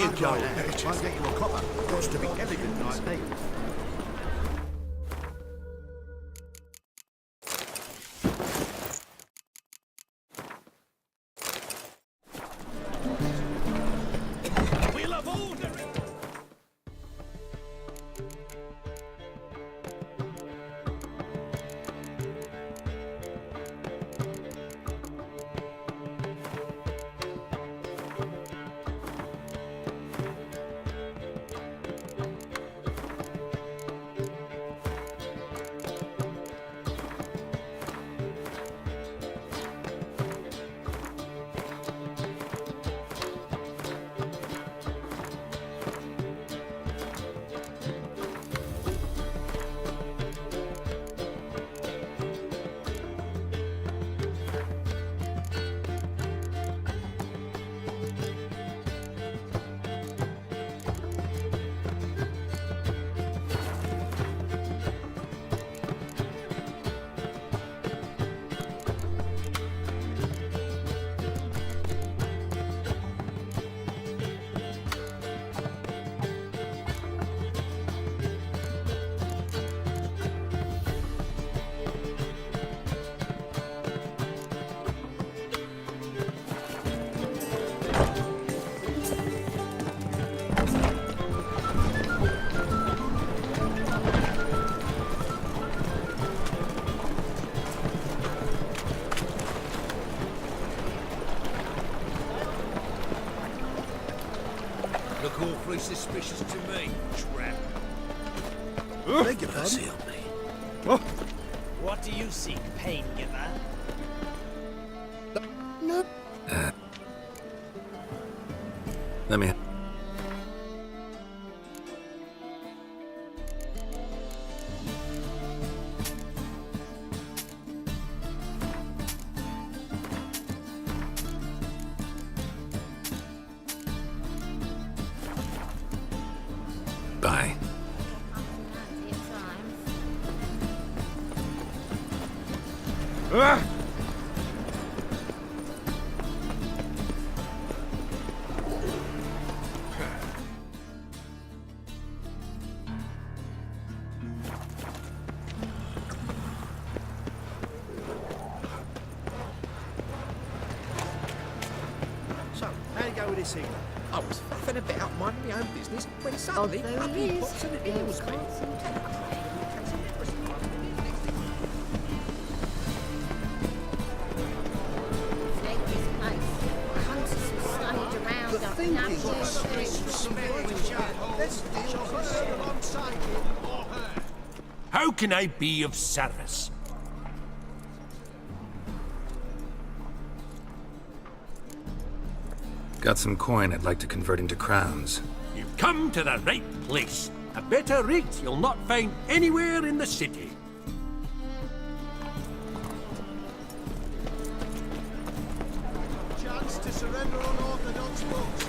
you go. Won't get you a copper. Got to be elegant like me. We'll have order. Look awfully suspicious to me, trap. Beg your pardon? Help me. What do you seek, pain giver? No. Let me... Bye. So, how you go with this England? I was faffing about minding my own business when suddenly up he pops and heals me. The thing is, let's deal with it alongside him or her. How can I be of service? Got some coin I'd like to convert into crowns. You've come to the right place. A better rate you'll not find anywhere in the city. Chance to surrender unorthodox books.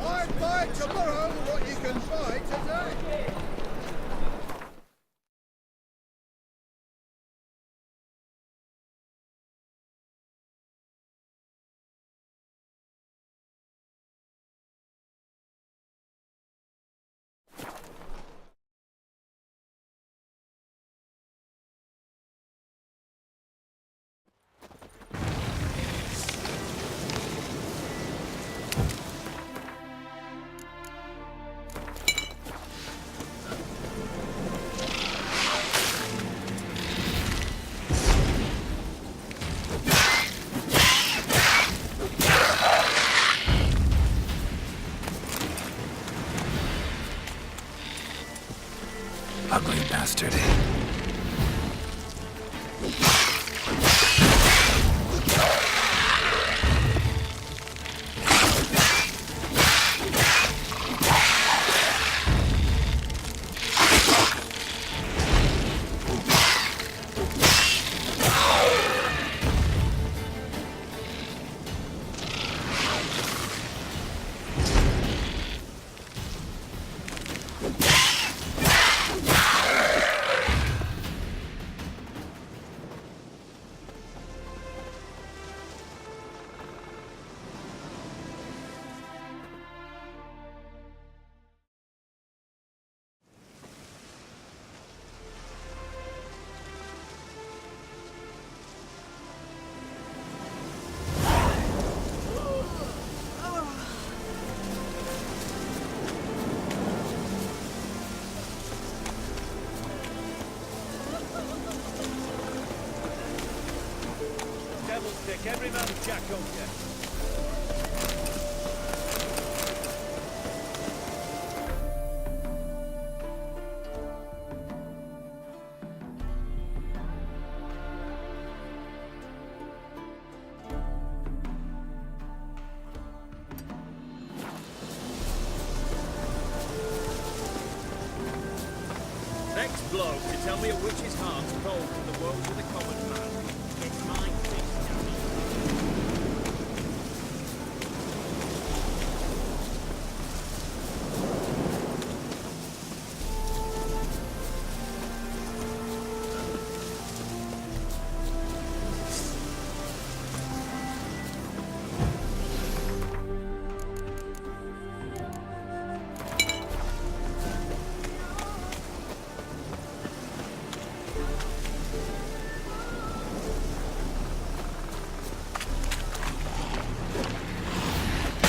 Why buy tomorrow what you can buy today? Ugly bastard. Stick every man's jack on you. Next bloke to tell me a witch's heart's cold to the woes of the common man. It's my feast, Danny.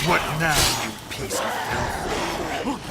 What now, you piece of filth?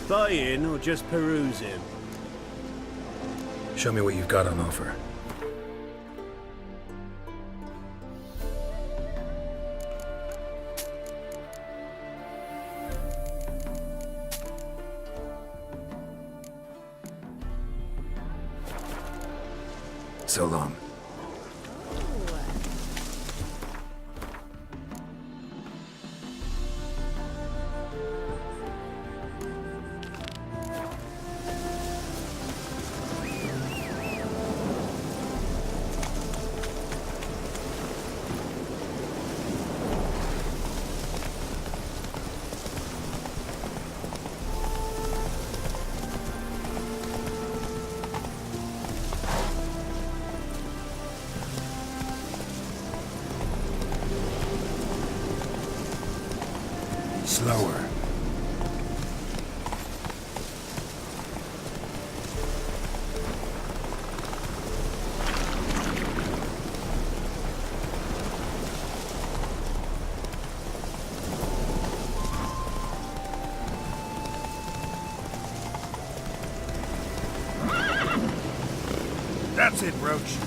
Buying or just perusing? Show me what you've got on offer. So long. Slower. That's it, Roach.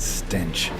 stench.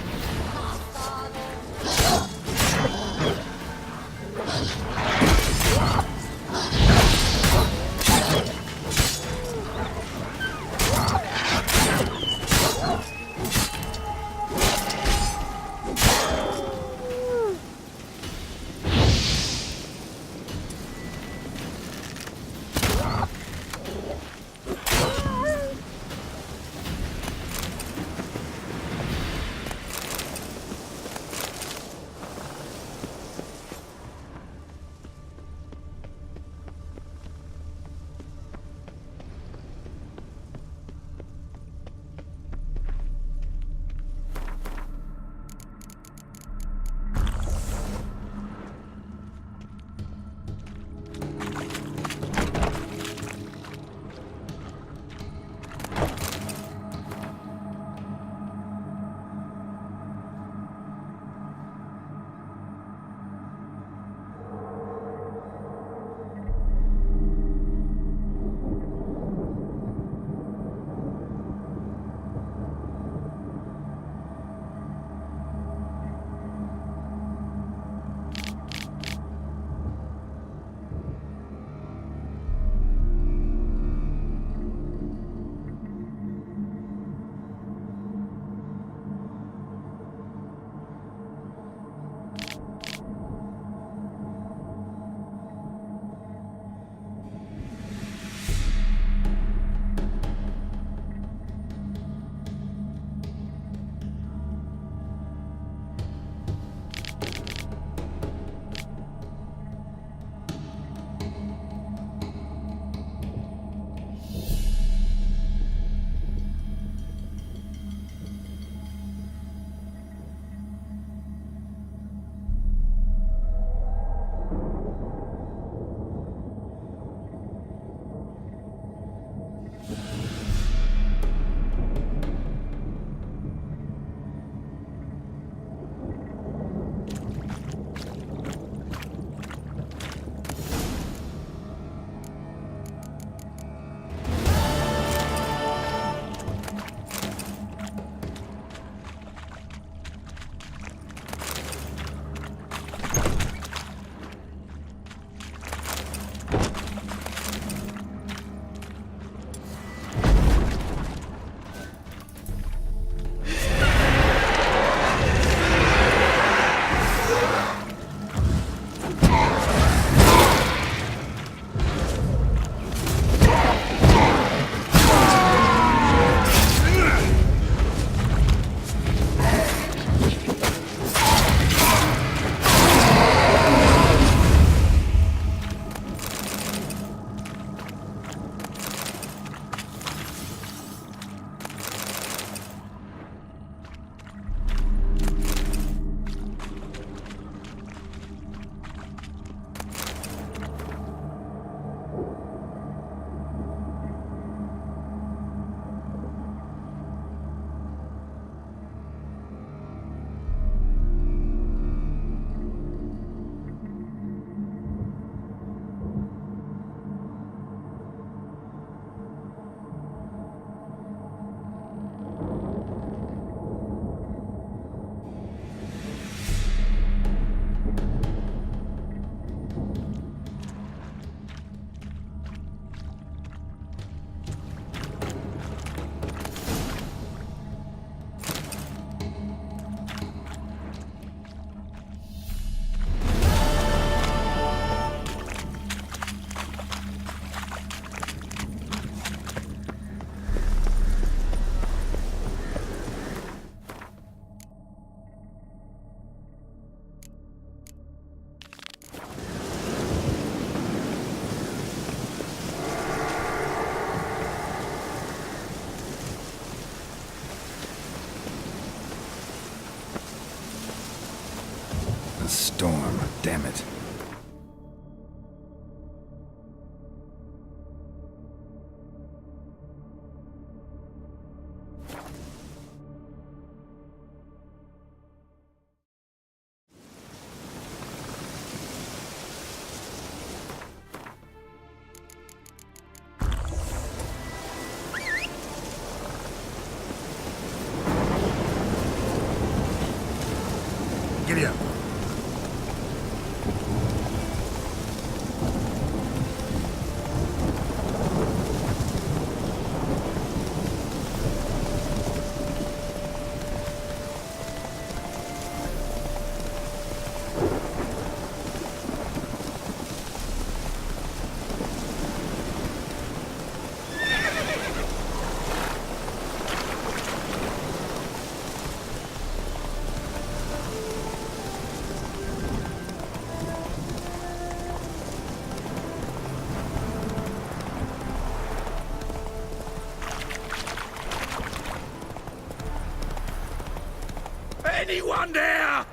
anyone there?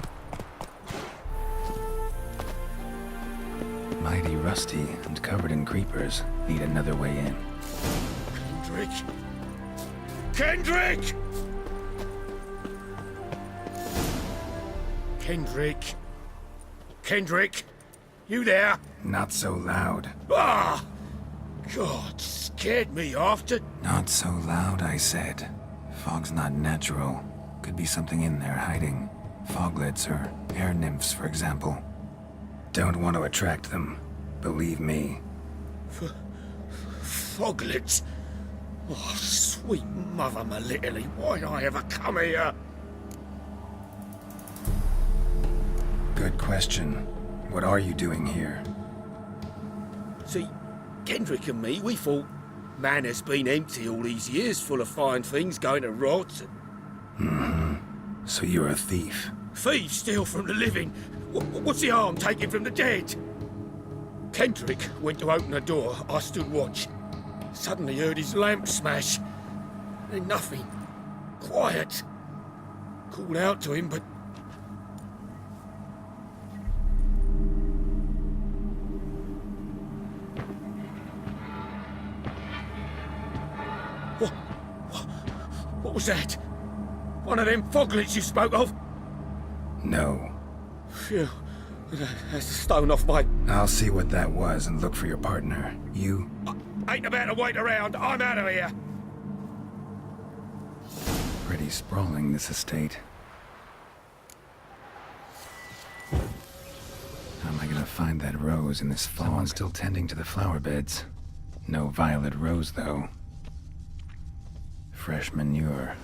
Mighty rusty and covered in creepers. Need another way in. Kendrick? Kendrick! Kendrick? Kendrick? You there? Not so loud. Ah! God, scared me after. Not so loud, I said. Fog's not natural. Could be something in there hiding. Foglets or air nymphs, for example. Don't want to attract them. Believe me. Foglets? Oh, sweet mother Melitterly, why'd I ever come here? Good question. What are you doing here? See, Kendrick and me, we thought man has been empty all these years, full of fine things going to rot. So you're a thief. Thieves steal from the living. What's the harm taken from the dead? Kendrick went to open the door. I stood watch. Suddenly heard his lamp smash. Then nothing. Quiet. Called out to him, but... What was that? One of them foglets you spoke of? No. Phew. That's a stone off my... I'll see what that was and look for your partner. You? Ain't about to wait around. I'm out of here. Pretty sprawling, this estate. How am I gonna find that rose in this fog? Someone's still tending to the flower beds. No violet rose, though. Fresh manure.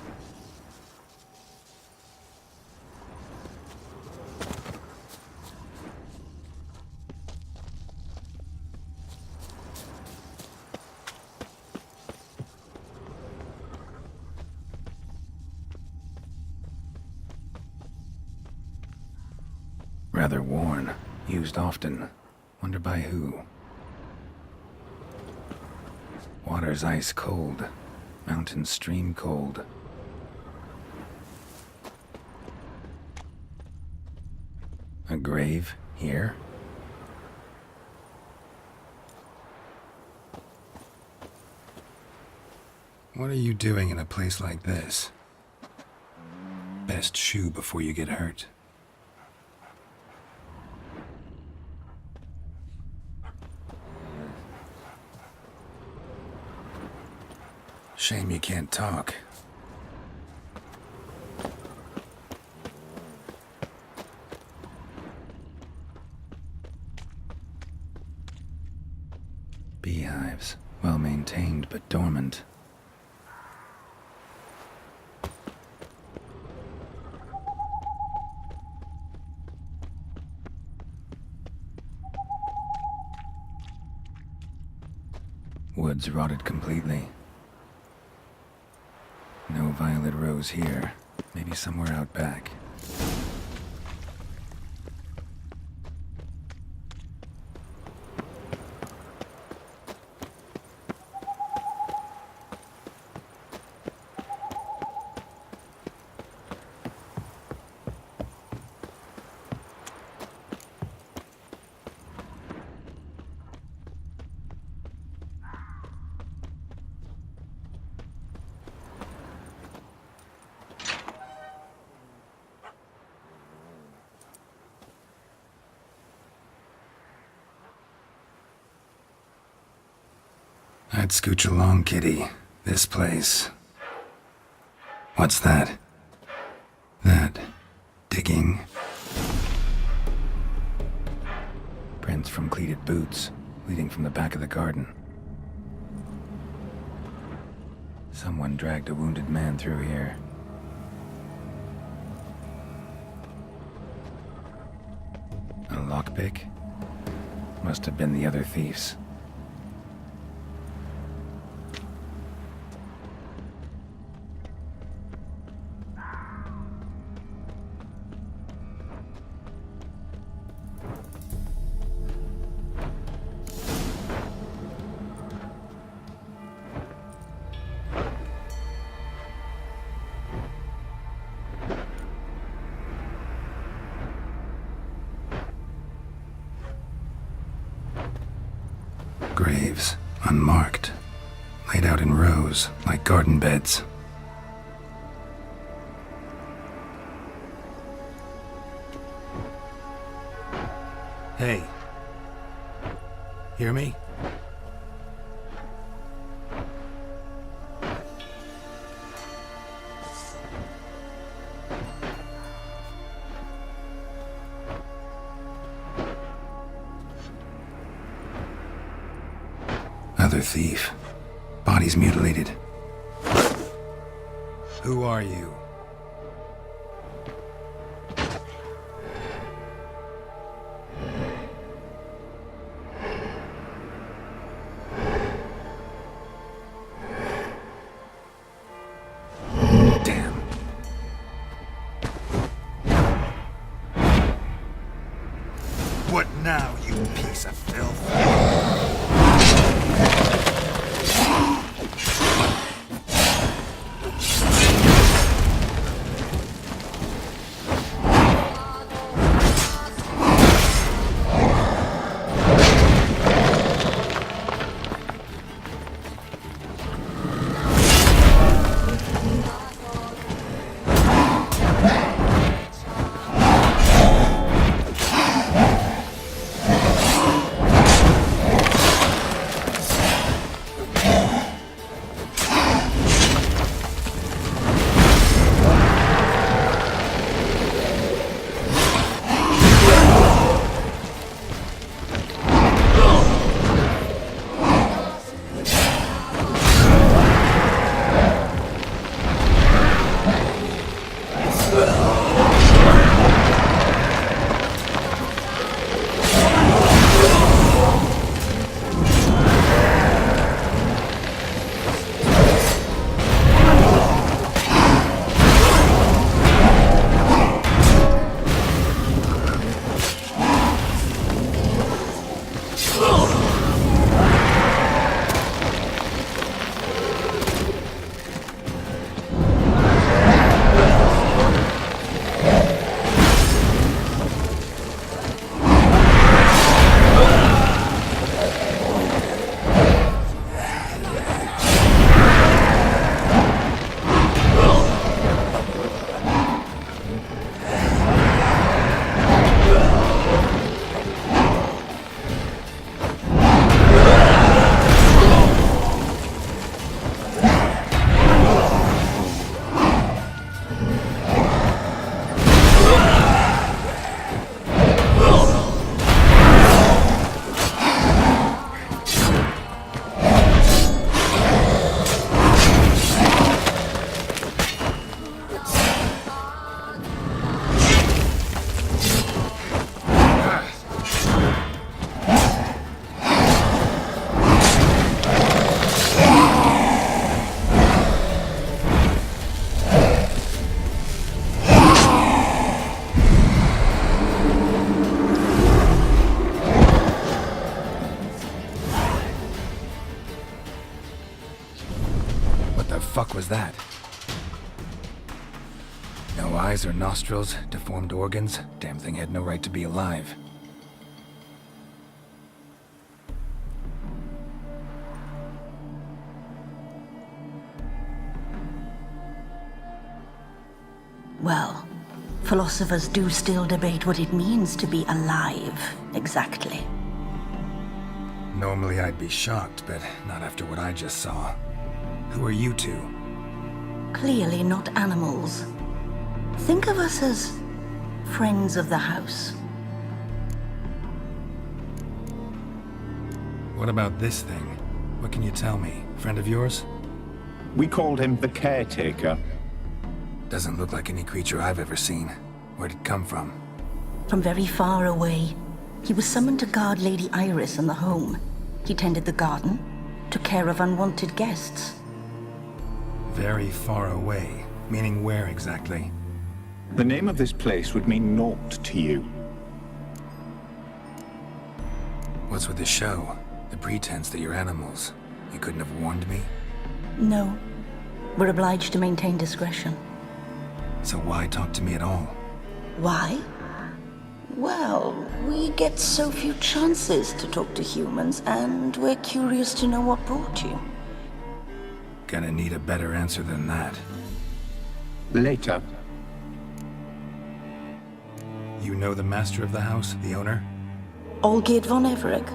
Rather worn. Used often. Wonder by who. Water's ice cold. Mountain stream cold. A grave here? What are you doing in a place like this? Best shoe before you get hurt. Shame you can't talk. Beehives, well maintained but dormant. Woods rotted completely. No violet rose here. Maybe somewhere out back. I'd scooch along, kitty. This place. What's that? That. Digging. Prints from cleated boots, leading from the back of the garden. Someone dragged a wounded man through here. A lockpick? Must have been the other thieves. graves, unmarked, laid out in rows like garden beds. Hey. Hear me? Another thief. Bodies mutilated. Who are you? Damn. What now, you piece of filth? Fuck was that? No eyes or nostrils, deformed organs. Damn thing had no right to be alive. Well, philosophers do still debate what it means to be alive, exactly. Normally I'd be shocked, but not after what I just saw. Who are you two? Clearly not animals. Think of us as friends of the house. What about this thing? What can you tell me? Friend of yours? We called him the Caretaker. Doesn't look like any creature I've ever seen. Where'd it come from? From very far away. He was summoned to guard Lady Iris and the home. He tended the garden, took care of unwanted guests. Very far away. Meaning where exactly? The name of this place would mean naught to you. What's with the show? The pretense that you're animals. You couldn't have warned me? No. We're obliged to maintain discretion. So why talk to me at all? Why? Well, we get so few chances to talk to humans, and we're curious to know what brought you. Gonna need a better answer than that. Later. You know the master of the house, the owner? Olgierd von Everec?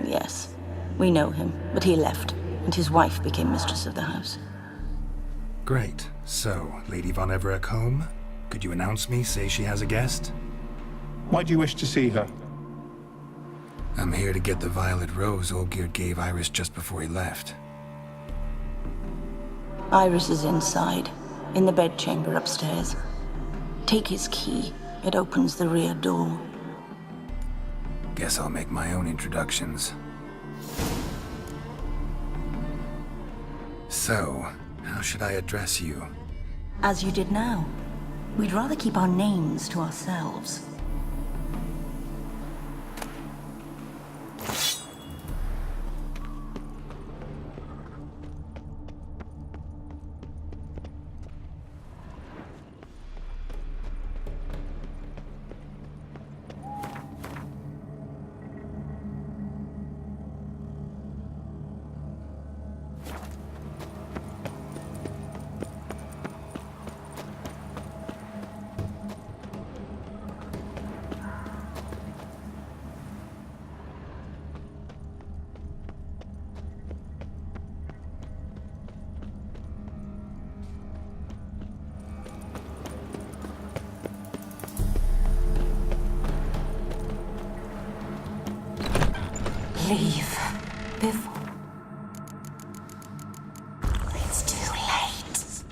Yes, we know him, but he left, and his wife became mistress of the house. Great. So, Lady von Everec home? Could you announce me, say she has a guest? Why do you wish to see her? I'm here to get the violet rose Olgierd gave Iris just before he left. Iris is inside, in the bedchamber upstairs. Take his key. It opens the rear door. Guess I'll make my own introductions. So, how should I address you? As you did now. We'd rather keep our names to ourselves. Leave before it's too late.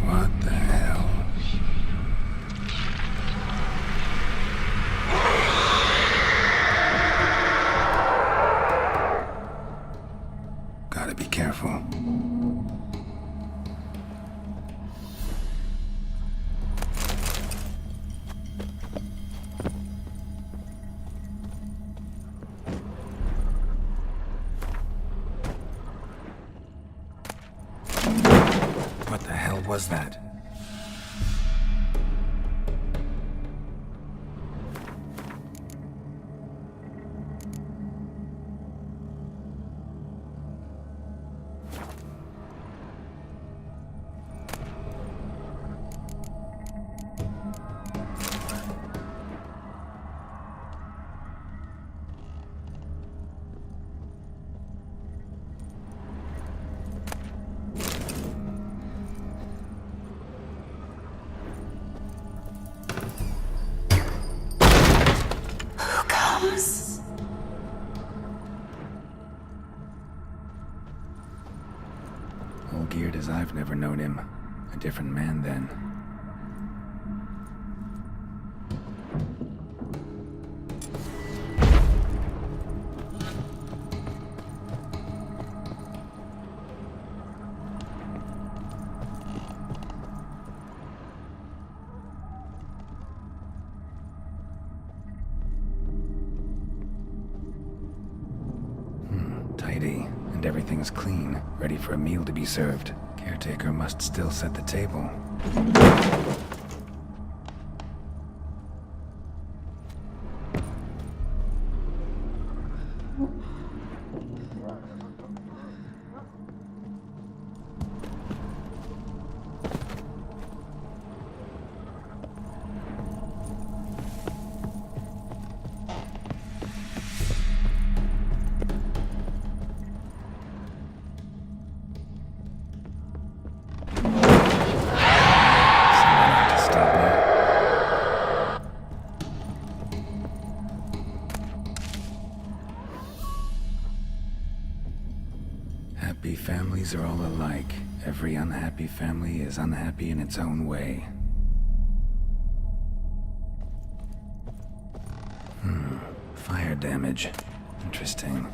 What the hell? Gotta be careful. What the hell was that? Olgierd as I've never known him. A different man then. Tidy, and everything's clean, ready for a meal to be served. Caretaker must still set the table. Families are all alike. Every unhappy family is unhappy in its own way. Fire damage. Interesting.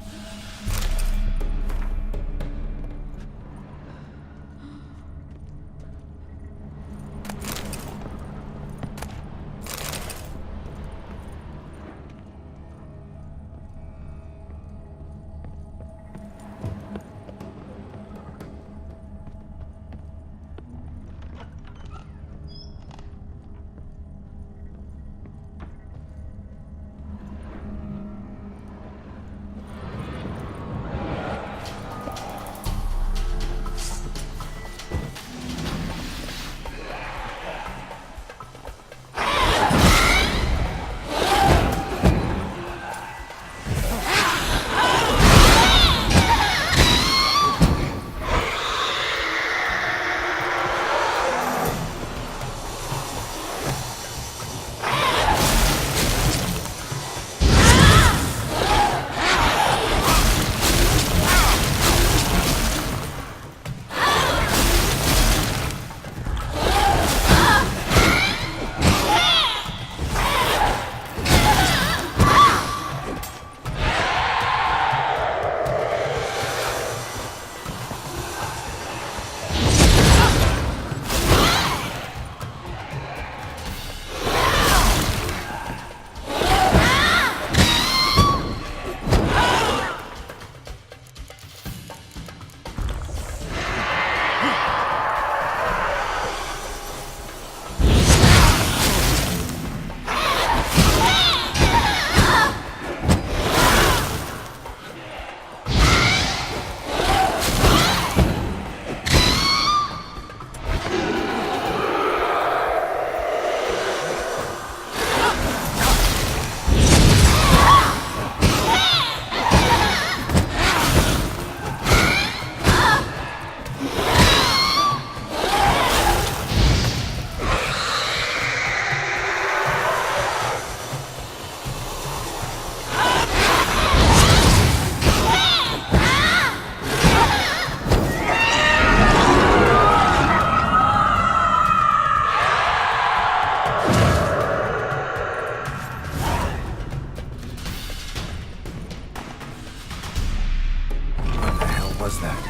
Was that?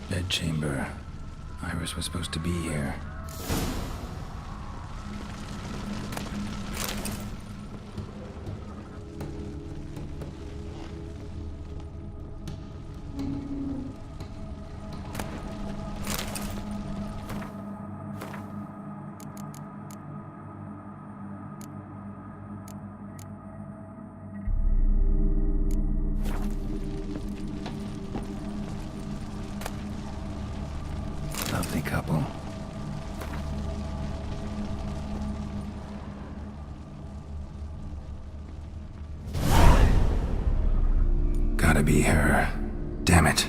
Bedchamber. Iris was supposed to be here. Lovely couple. Gotta be her. Damn it.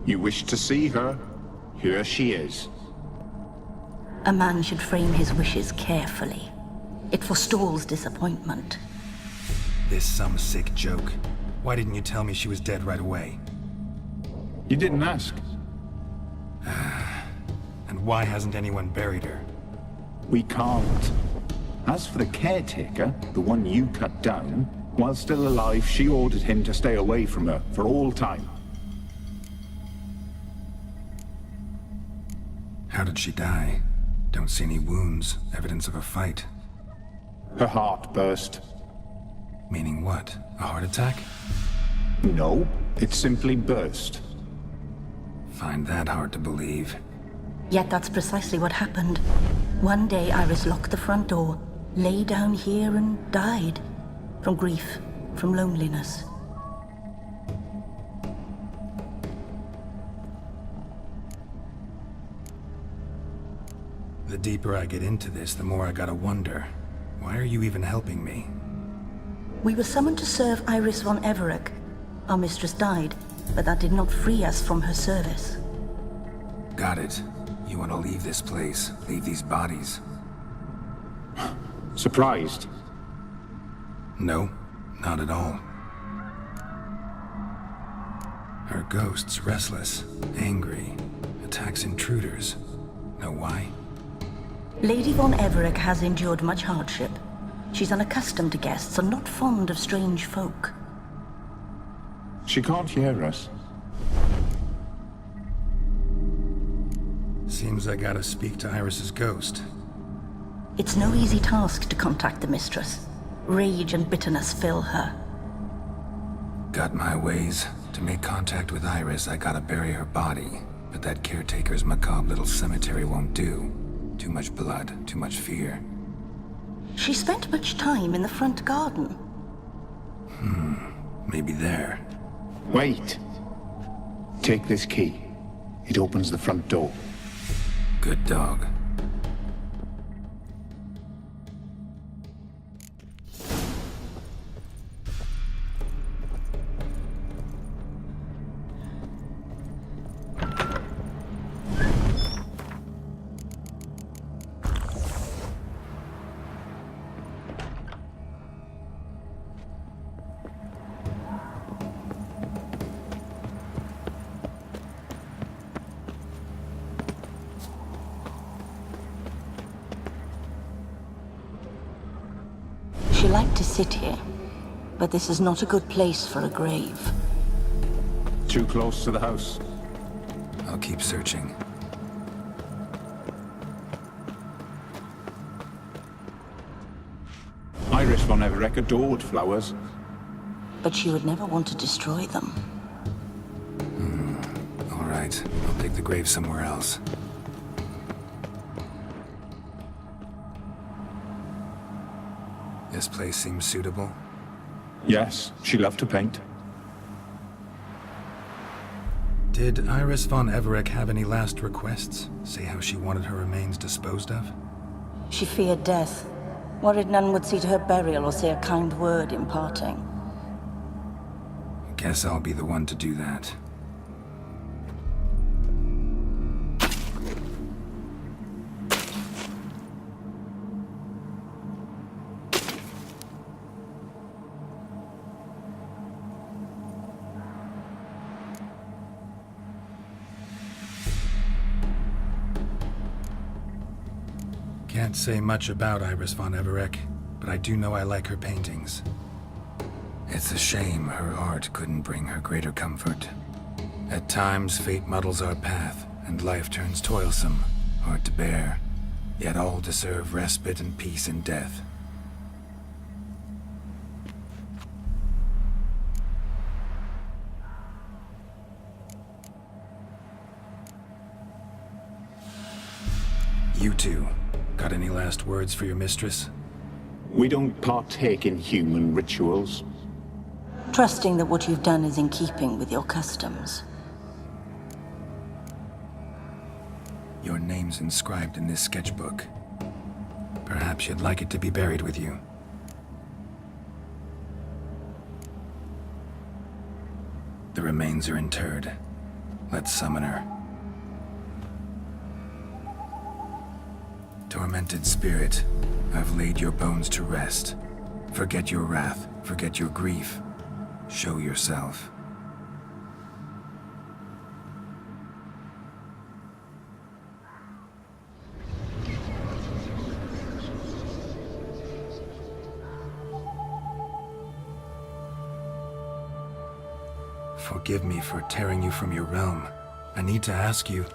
You wish to see her? Here she is. A man should frame his wishes carefully. It forestalls disappointment. This some sick joke. Why didn't you tell me she was dead right away? You didn't ask. And why hasn't anyone buried her? We can't. As for the caretaker, the one you cut down, while still alive, she ordered him to stay away from her for all time. How did she die? Don't see any wounds, evidence of a fight. Her heart burst. Meaning what? A heart attack? No, it simply burst. Find that hard to believe. Yet that's precisely what happened. One day Iris locked the front door, lay down here and died. From grief, from loneliness. The deeper I get into this, the more I gotta wonder. Why are you even helping me? We were summoned to serve Iris von Everec. Our mistress died, but that did not free us from her service. Got it. You want to leave this place, leave these bodies? Surprised? No, not at all. Her ghost's restless, angry, attacks intruders. Know why? Lady von Everec has endured much hardship. She's unaccustomed to guests and not fond of strange folk. She can't hear us. Seems I gotta speak to Iris's ghost. It's no easy task to contact the mistress. Rage and bitterness fill her. Got my ways. To make contact with Iris, I gotta bury her body. But that caretaker's macabre little cemetery won't do. Too much blood, too much fear. She spent much time in the front garden. Maybe there. Wait. Take this key. It opens the front door. Good dog. She liked to sit here, but this is not a good place for a grave. Too close to the house. I'll keep searching. Iris von Everec adored flowers. But she would never want to destroy them. All right, I'll dig the grave somewhere else. This place seems suitable. Yes, she loved to paint. Did Iris von Everec have any last requests? Say how she wanted her remains disposed of? She feared death, worried none would see to her burial or say a kind word in parting. Guess I'll be the one to do that. Can't say much about Iris von Everec, but I do know I like her paintings. It's a shame her art couldn't bring her greater comfort. At times, fate muddles our path, and life turns toilsome, hard to bear. Yet all deserve respite and peace in death. You two, got any last words for your mistress? We don't partake in human rituals. Trusting that what you've done is in keeping with your customs. Your name's inscribed in this sketchbook. Perhaps you'd like it to be buried with you. The remains are interred. Let's summon her. Tormented spirit, I've laid your bones to rest. Forget your wrath, forget your grief. Show yourself. Forgive me for tearing you from your realm. I need to ask you.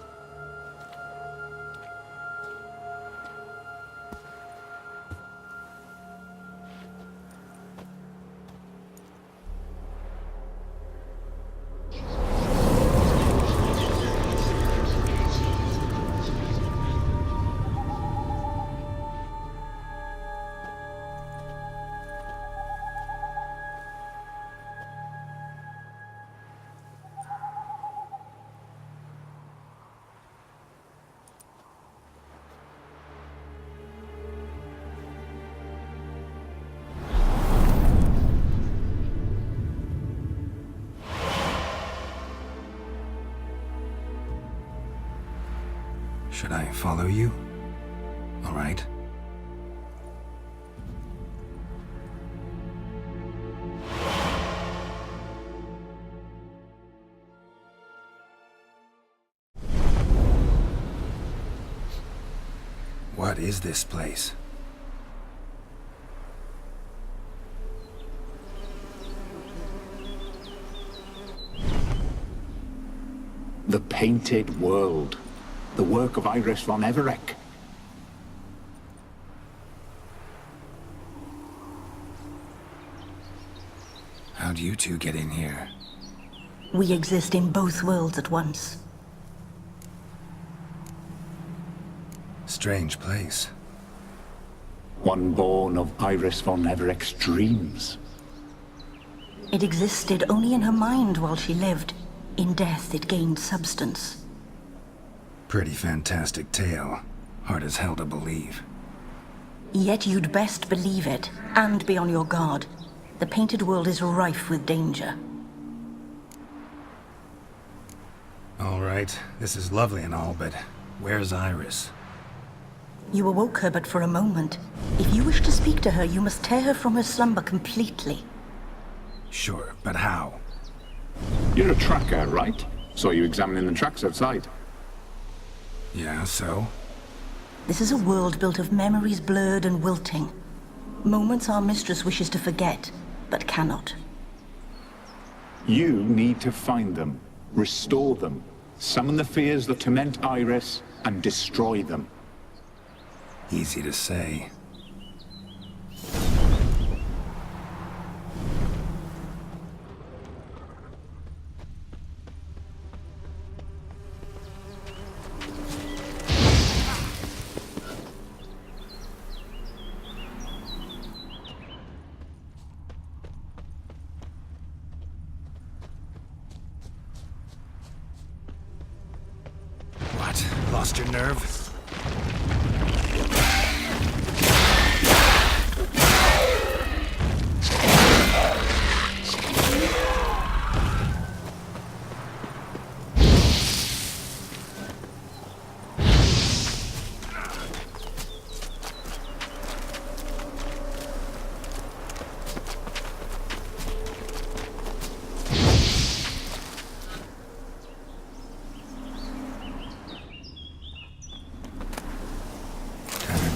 Should I follow you? All right. What is this place? The Painted World. The work of Iris von Everec. How'd you two get in here? We exist in both worlds at once. Strange place. One born of Iris von Everec's dreams. It existed only in her mind while she lived. In death, it gained substance. Pretty fantastic tale. Hard as hell to believe. Yet you'd best believe it, and be on your guard. The Painted World is rife with danger. All right, this is lovely and all, but where's Iris? You awoke her but for a moment. If you wish to speak to her, you must tear her from her slumber completely. Sure, but how? You're a tracker, right? Saw you examining the tracks outside. Yeah, so? This is a world built of memories blurred and wilting. Moments our mistress wishes to forget, but cannot. You need to find them, restore them, summon the fears that torment Iris, and destroy them. Easy to say. What? Lost your nerve?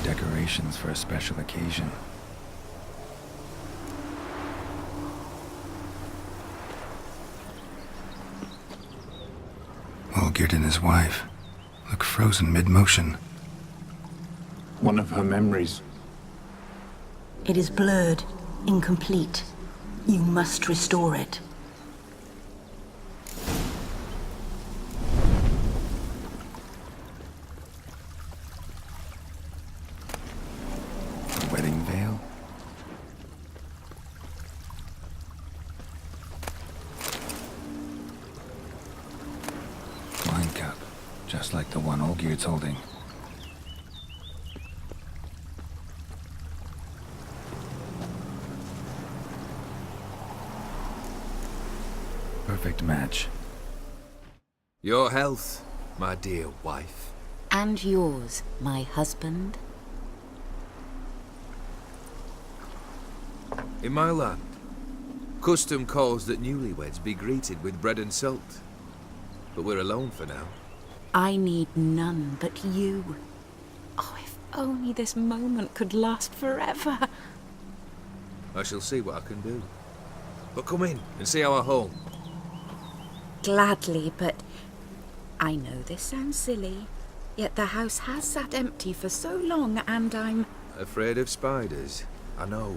Decorations for a special occasion. Olgierd and his wife look frozen mid-motion. One of her memories. It is blurred, incomplete. You must restore it. Wedding veil? Wine cup, just like the one Olgierd's holding. Perfect match. Your health, my dear wife. And yours, my husband. In my land, custom calls that newlyweds be greeted with bread and salt. But we're alone for now. I need none but you. Oh, if only this moment could last forever. I shall see what I can do. But come in and see our home. Gladly, but I know this sounds silly, yet the house has sat empty for so long, and I'm Afraid of spiders? I know.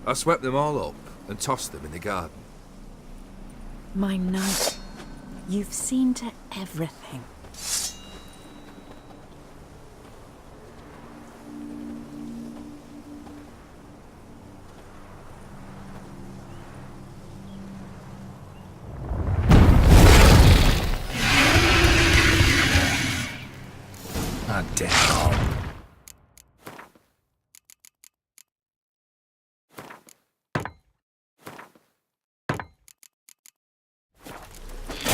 I swept them all up and tossed them in the garden. my knight. You've seen to everything. Ah, damn.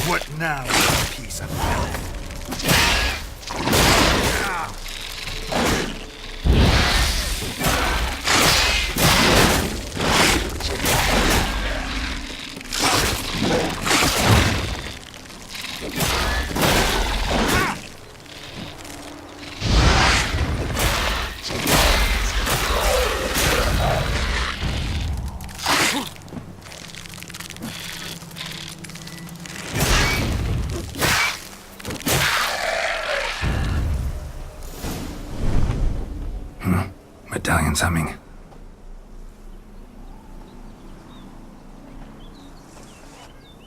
What now, you piece of filth? battalion's humming.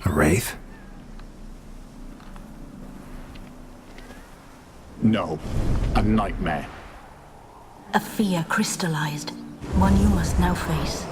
A wraith? No, a nightmare. A fear crystallized, one you must now face.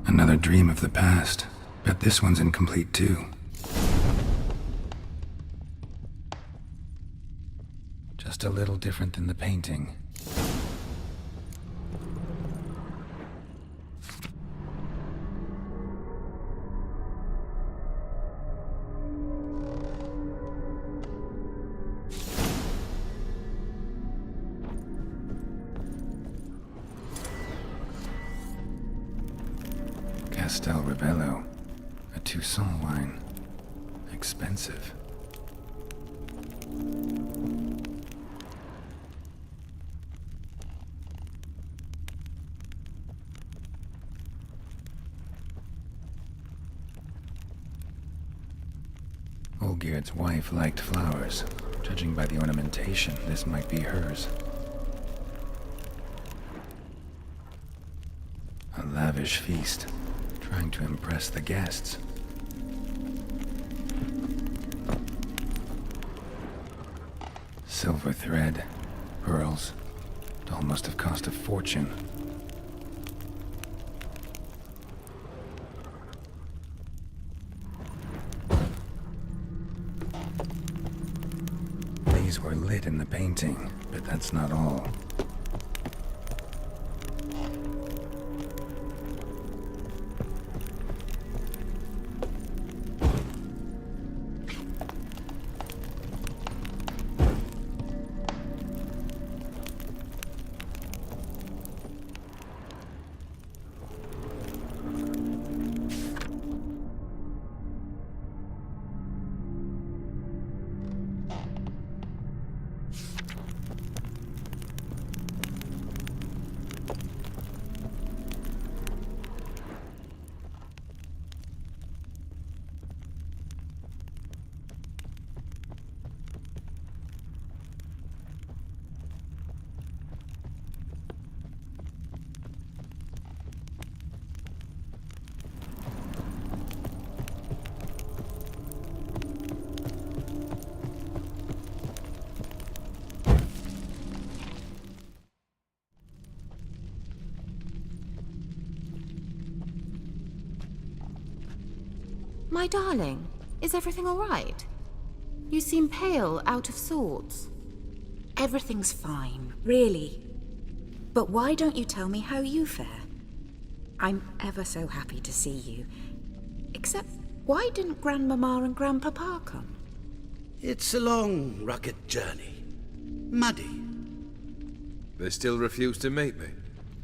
Another dream of the past. Bet this one's incomplete too. Just a little different than the painting. Castel Rebello, a Toussaint wine. Expensive. Olgierd's wife liked flowers. Judging by the ornamentation, this might be hers. A lavish feast, trying to impress the guests. Silver thread, pearls. It all must have cost a fortune. These were lit in the painting, but that's not all. My darling, is everything all right? You seem pale, out of sorts. Everything's fine, really. But why don't you tell me how you fare? I'm ever so happy to see you. Except, why didn't Grandmama and Grandpapa come? It's a long, rugged journey. Muddy. They still refuse to meet me.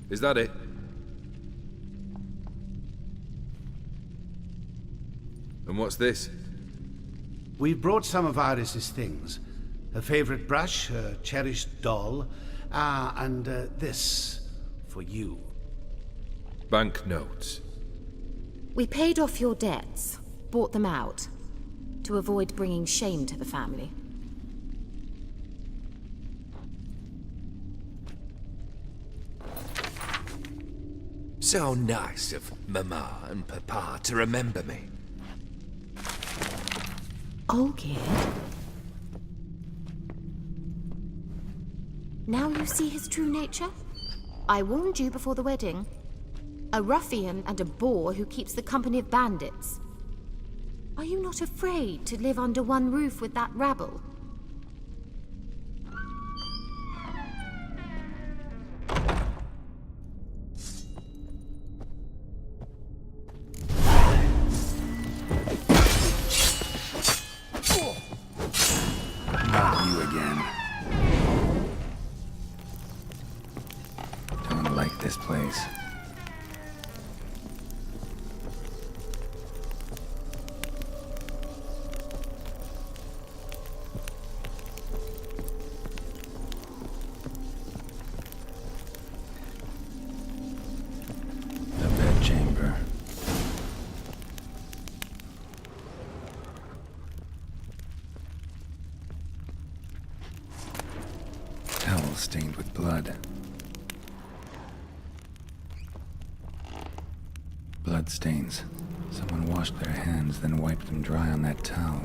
Is that it? And what's this? We've brought some of Iris's things. Her favorite brush, her cherished doll, and this for you. Banknotes. We paid off your debts, bought them out, to avoid bringing shame to the family. So nice of Mama and Papa to remember me. Olgierd? Now you see his true nature? I warned you before the wedding. A ruffian and a boor who keeps the company of bandits. Are you not afraid to live under one roof with that rabble? Not you again. Don't like this place. The bedchamber. Towel stained with blood. Blood stains. Someone washed their hands, then wiped them dry on that towel.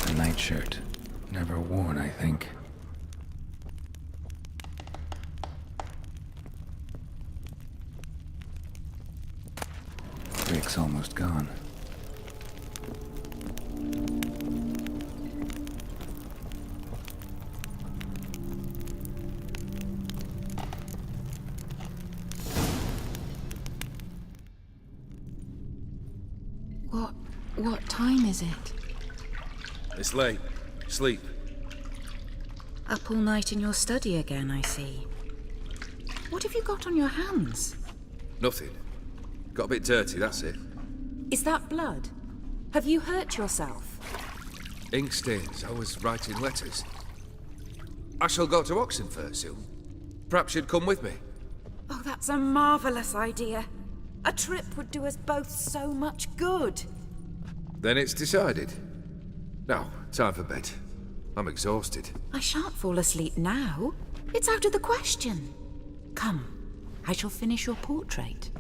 A nightshirt. Never worn, I think. Rick's almost gone. What time is it? It's late. Sleep. Up all night in your study again, I see. What have you got on your hands? Nothing. Got a bit dirty, that's it. Is that blood? Have you hurt yourself? Ink stains. I was writing letters. I shall go to Oxenfurt soon. Perhaps you'd come with me. Oh, that's a marvelous idea. A trip would do us both so much good. Then it's decided. Now, time for bed. I'm exhausted. I shan't fall asleep now. It's out of the question. Come, I shall finish your portrait.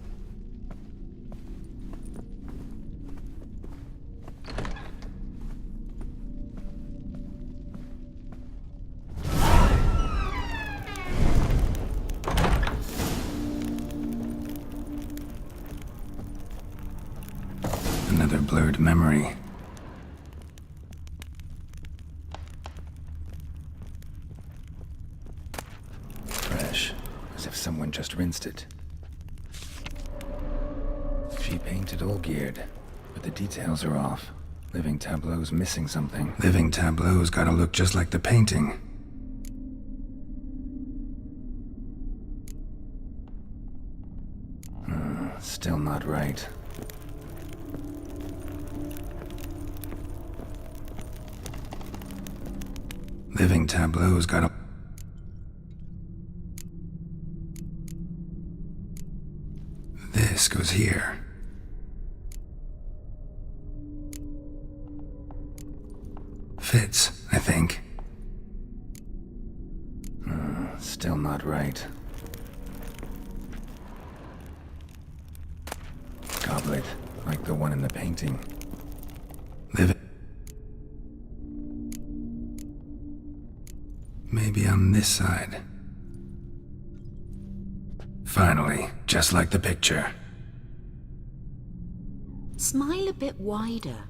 Another blurred memory. Fresh, as if someone just rinsed it. She painted Olgierd, but the details are off. Living Tableau's missing something. Living Tableau's gotta look just like the painting. Still not right. Living Tableau's got a... This goes here. Fits, I think. Still not right. Goblet, like the one in the painting. Living... Maybe on this side. Finally, just like the picture. Smile a bit wider.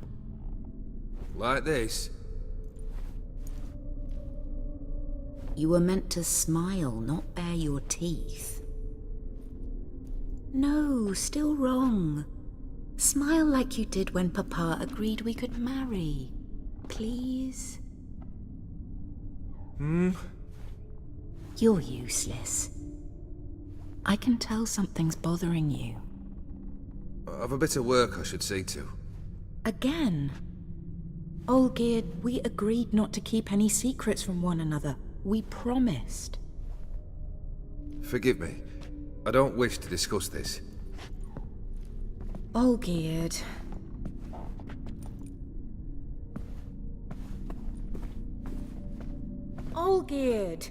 Like this? You were meant to smile, not bare your teeth. No, still wrong. Smile like you did when Papa agreed we could marry. Please? You're useless. I can tell something's bothering you. I've a bit of work I should see to. Again? Olgierd, we agreed not to keep any secrets from one another. We promised. Forgive me. I don't wish to discuss this. Olgierd. Olgierd!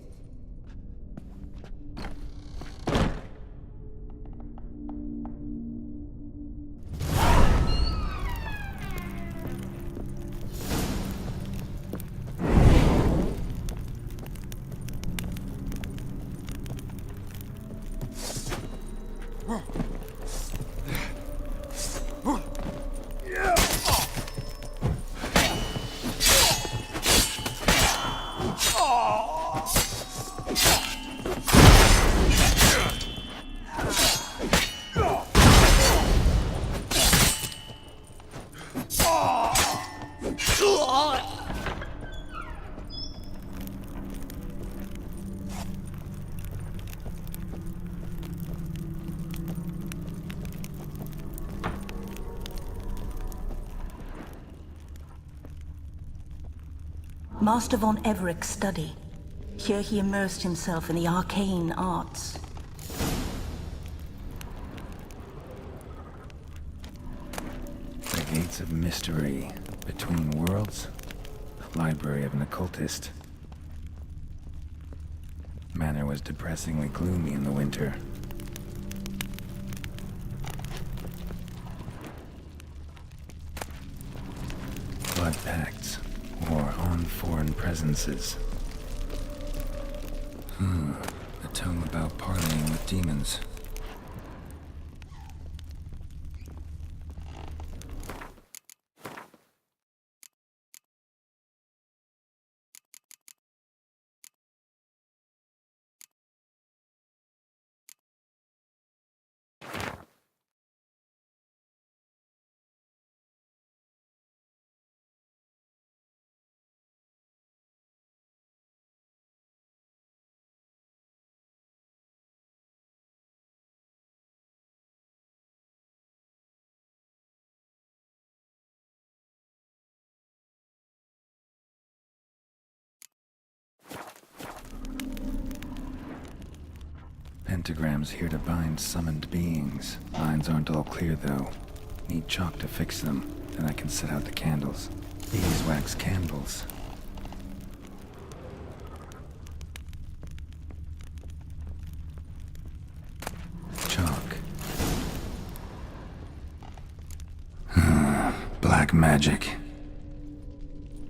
Master von Everek's study. Here he immersed himself in the arcane arts. The Gates of Mystery. Between Worlds. Library of an occultist. Manor was depressingly gloomy in the winter. Blood pacts. Or on foreign presences. A tome about parleying with demons. Pentagrams here to bind summoned beings. Lines aren't all clear, though. Need chalk to fix them, then I can set out the candles. Beeswax candles. Chalk. Black magic.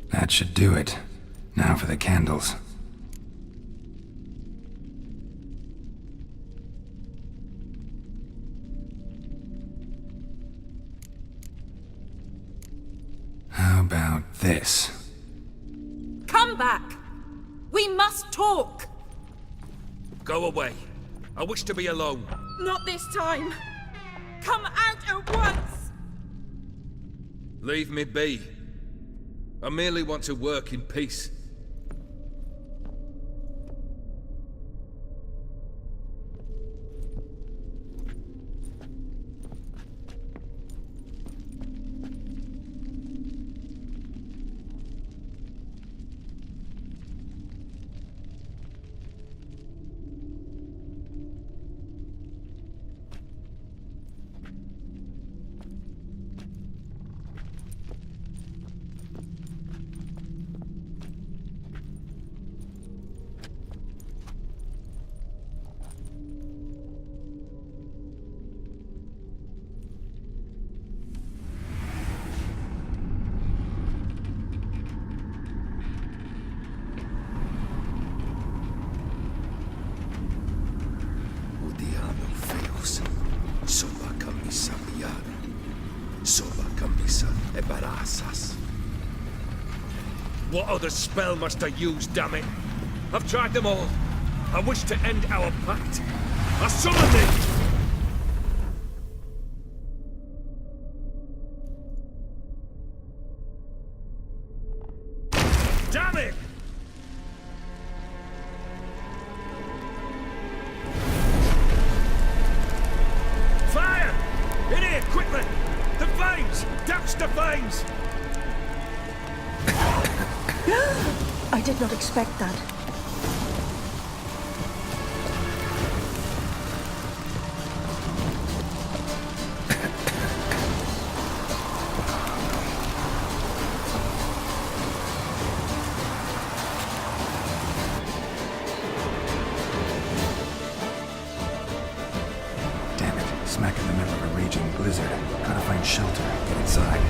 That should do it. Now for the candles. How about this? Come back! We must talk! Go away. I wish to be alone. Not this time! Come out at once! Leave me be. I merely want to work in peace. What other spell must I use, damn it? I've tried them all. I wish to end our pact. I summon thee! Damn it! Fire! In here, quickly! did not expect that. Damn it, smack in the middle of a raging blizzard. Gotta find shelter, get inside.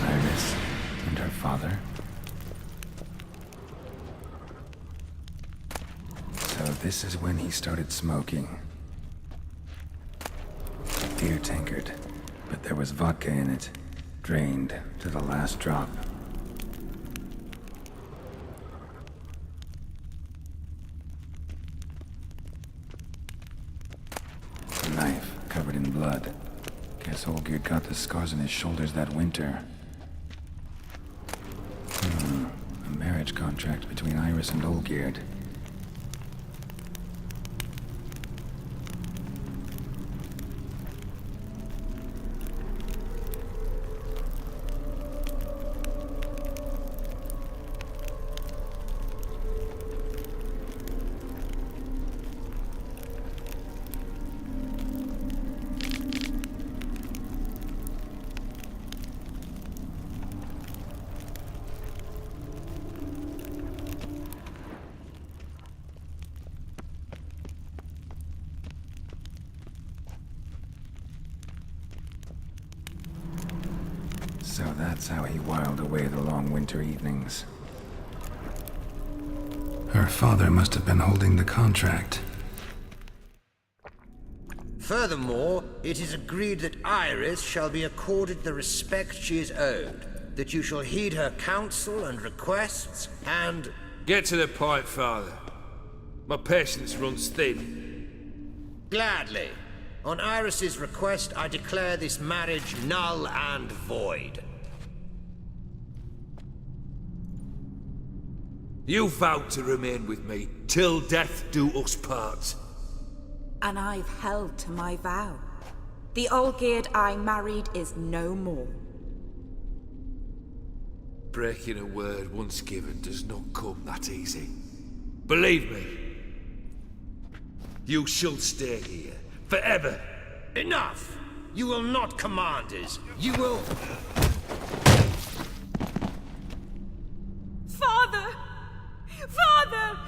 Iris, and her father. So this is when he started smoking. Beer tankard, but there was vodka in it, drained to the last drop. A knife covered in blood. Guess Olgierd got the scars on his shoulders that winter. A marriage contract between Iris and Olgierd. So that's how he whiled away the long winter evenings. Her father must have been holding the contract. Furthermore, it is agreed that Iris shall be accorded the respect she is owed, that you shall heed her counsel and requests, and... Get to the point, Father. My patience runs thin. Gladly. On Iris's request, I declare this marriage null and void. You vowed to remain with me till death do us part. And I've held to my vow. The Olgierd I married is no more. Breaking a word once given does not come that easy. Believe me, you shall stay here forever. Enough! You will not command us. You will... Father! Father!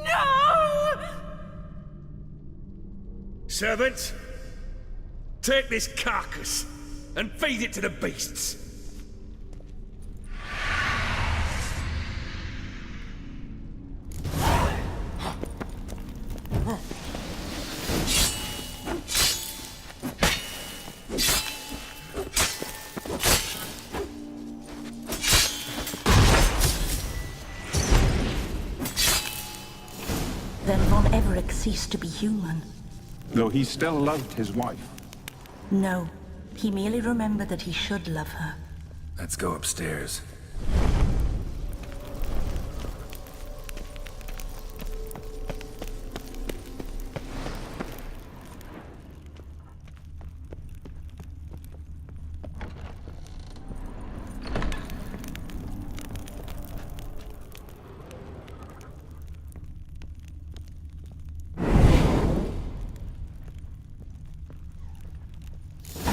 No! Servant, take this carcass and feed it to the beasts. Then Von Everec ceased to be human. Though he still loved his wife. No, he merely remembered that he should love her. Let's go upstairs.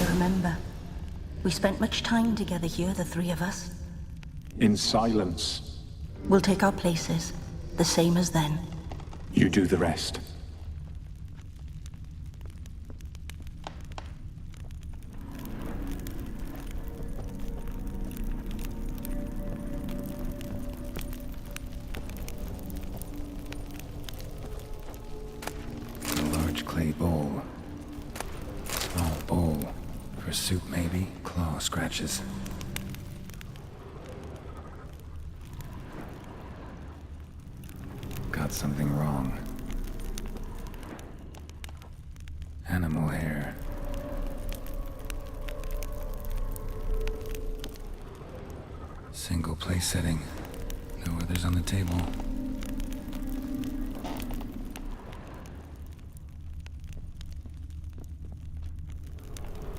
Remember, we spent much time together here, the three of us. In silence. We'll take our places, the same as then. You do the rest. A large clay bowl. Small bowl. For soup, maybe? Claw scratches. Got something wrong. Animal hair. Single place setting. No others on the table.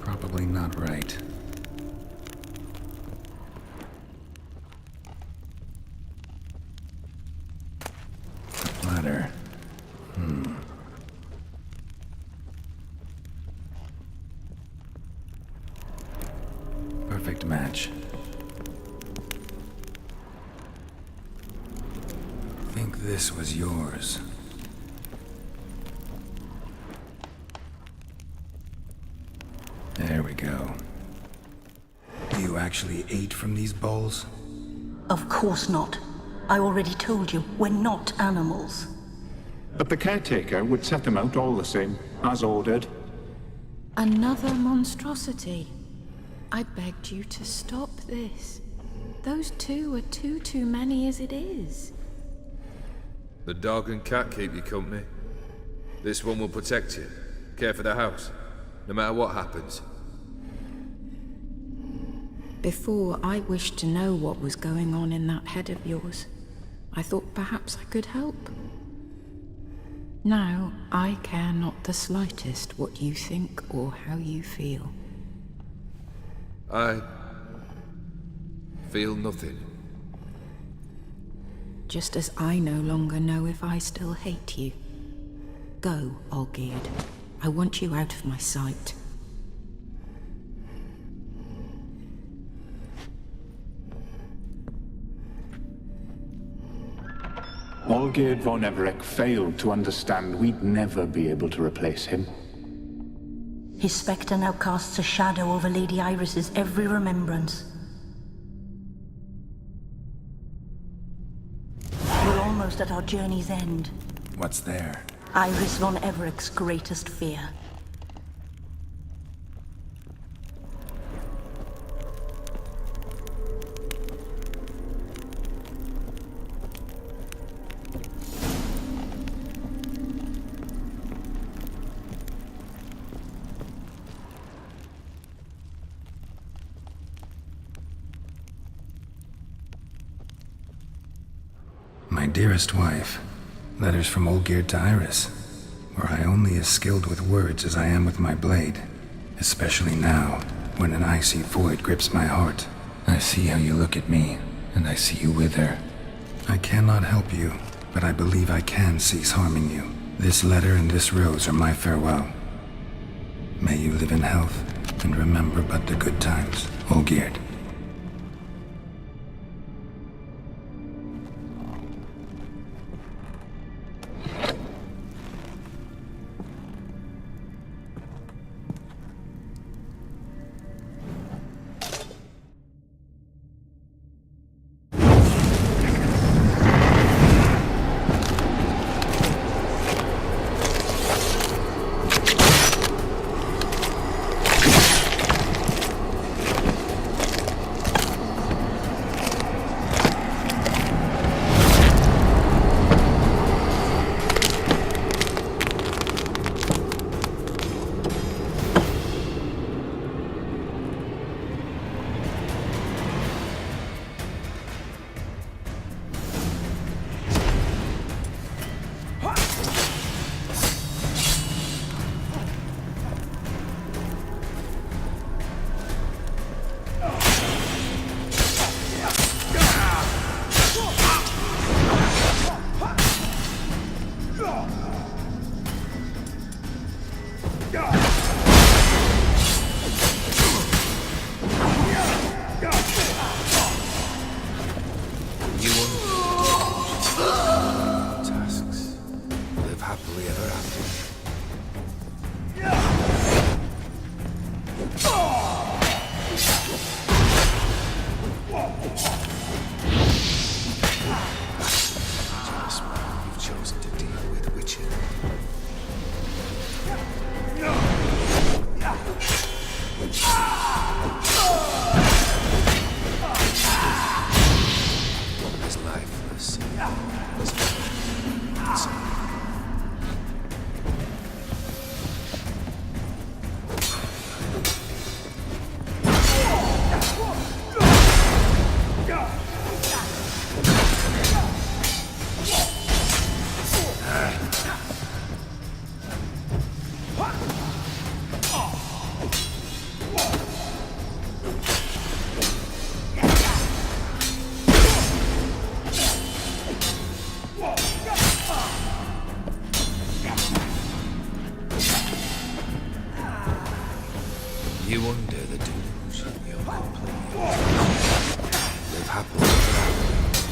Probably not right. The platter. Perfect match. Think this was yours. There we go. You actually ate from these bowls? Of course not. I already told you, we're not animals. But the caretaker would set them out all the same, as ordered. Another monstrosity. I begged you to stop this. Those two are too many as it is. The dog and cat keep you company. This one will protect you, care for the house, no matter what happens. Before, I wished to know what was going on in that head of yours. I thought perhaps I could help. Now, I care not the slightest what you think or how you feel. I feel nothing. Just as I no longer know if I still hate you. Go, Olgierd. I want you out of my sight. Olgierd von Everec failed to understand we'd never be able to replace him. His spectre now casts a shadow over Lady Iris's every remembrance. We're almost at our journey's end. What's there? Iris von Everec's greatest fear. My dearest wife, letters from Olgierd to Iris, were I only as skilled with words as I am with my blade, especially now, when an icy void grips my heart. I see how you look at me, and I see you wither. I cannot help you, but I believe I can cease harming you. This letter and this rose are my farewell. May you live in health, and remember but the good times, Olgierd. You've chosen to deal with witches. No! You undo the deluge, you're completely live happily ever after.